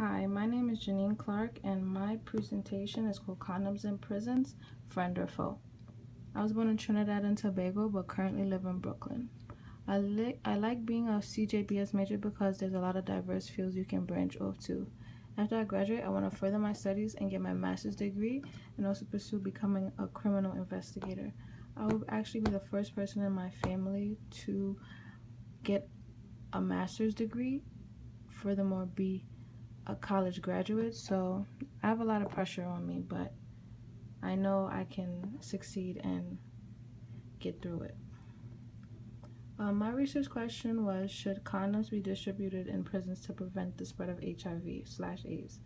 Hi, my name is Jinnen Clarke, and my presentation is called Condoms in Prisons, Friend or Foe. I was born in Trinidad and Tobago, but currently live in Brooklyn. I like being a CJBS major because there's a lot of diverse fields you can branch off to. After I graduate, I want to further my studies and get my master's degree and also pursue becoming a criminal investigator. I will actually be the first person in my family to get a master's degree, furthermore be a college graduate, so I have a lot of pressure on me, but I know I can succeed and get through it. My research question was, should condoms be distributed in prisons to prevent the spread of HIV/AIDS?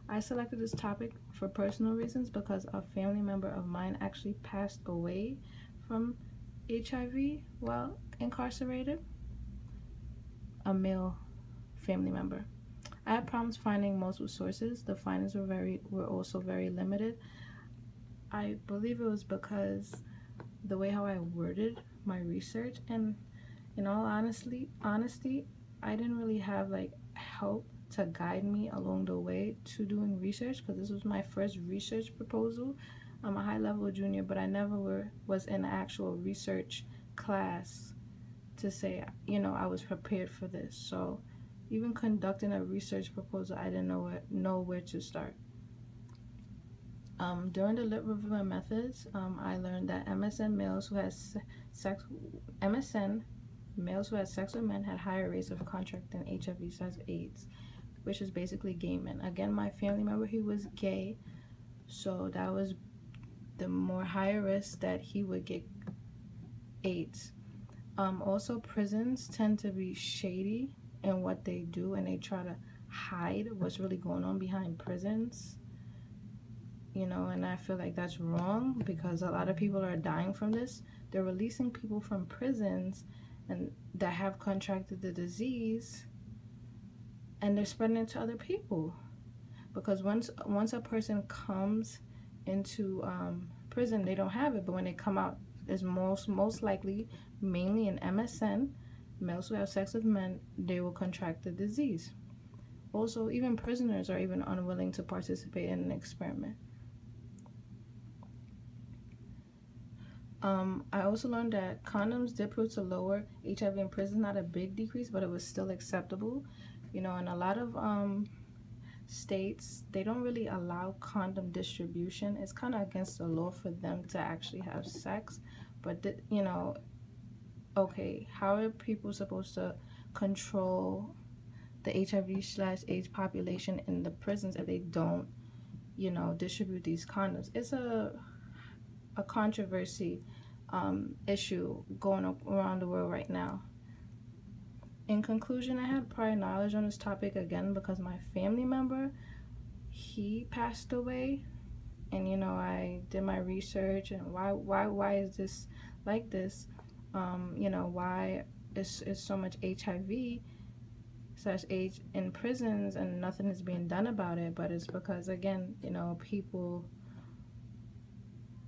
I selected this topic for personal reasons because a family member of mine actually passed away from HIV while incarcerated, a male family member. I had problems finding multiple sources. The findings were also very limited. I believe it was because the way how I worded my research, and in all honesty, I didn't really have like help to guide me along the way to doing research, because this was my first research proposal. I'm a high-level junior, but I never was in an actual research class to say, I was prepared for this. So even conducting a research proposal, I didn't know where to start. During the lit review and methods, I learned that MSN males who had sex with men had higher rates of contracting HIV/AIDS, which is basically gay men. Again, my family member, he was gay, so that was the more higher risk that he would get AIDS. Also, prisons tend to be shady in what they do, and they try to hide what's really going on behind prisons, and I feel like that's wrong, because a lot of people are dying from this. They're releasing people from prisons and that have contracted the disease, and they're spreading it to other people, because once a person comes into prison, they don't have it, but when they come out, it's most likely, mainly in MSN, males who have sex with men, they will contract the disease. Also, even prisoners are even unwilling to participate in an experiment. I also learned that condoms did prove to lower HIV in prison, not a big decrease, but it was still acceptable. In a lot of states, they don't really allow condom distribution. It's kind of against the law for them to actually have sex, but okay, how are people supposed to control the HIV/AIDS population in the prisons if they don't, distribute these condoms? It's a controversy issue going around the world right now. In conclusion, I had prior knowledge on this topic, again, because my family member, he passed away, and I did my research, and why is this like this? Why is so much HIV/AIDS in prisons and nothing is being done about it? But it's because, again, people,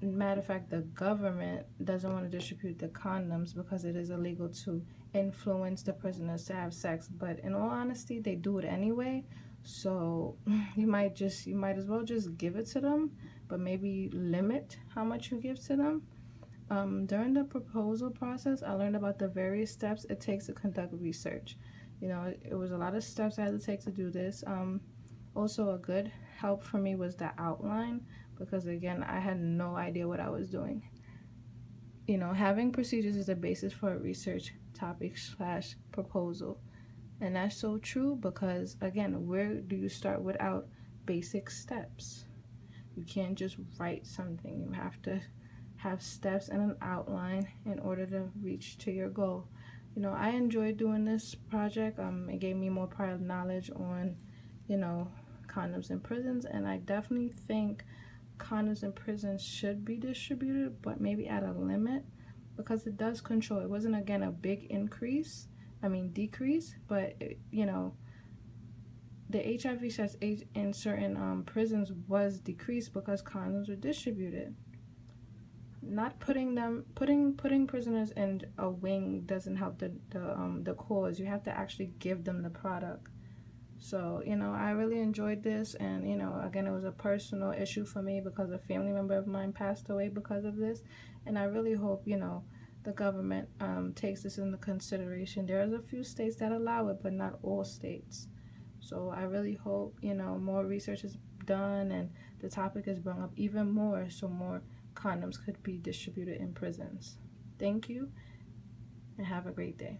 matter of fact, the government doesn't want to distribute the condoms because it is illegal to influence the prisoners to have sex. But in all honesty, they do it anyway, so you might as well just give it to them, but maybe limit how much you give to them. During the proposal process, I learned about the various steps it takes to conduct research. It was a lot of steps I had to take to do this. Also, a good help for me was the outline, because again, I had no idea what I was doing. Having procedures is the basis for a research topic/proposal. And that's so true, because again, where do you start without basic steps? You can't just write something. You have to have steps and an outline in order to reach to your goal. I enjoyed doing this project. It gave me more prior knowledge on, condoms in prisons, and I definitely think condoms in prisons should be distributed, but maybe at a limit, because it does control. It wasn't, again, a big decrease, but the HIV/AIDS in certain prisons was decreased because condoms were distributed. Not putting prisoners in a wing doesn't help the cause. You have to actually give them the product. So, you know, I really enjoyed this, and, you know, again, it was a personal issue for me because a family member of mine passed away because of this, and I really hope, you know, the government takes this into consideration. There's a few states that allow it, but not all states. So I really hope, you know, more research is done and the topic is brought up even more so more condoms could be distributed in prisons. Thank you, and have a great day.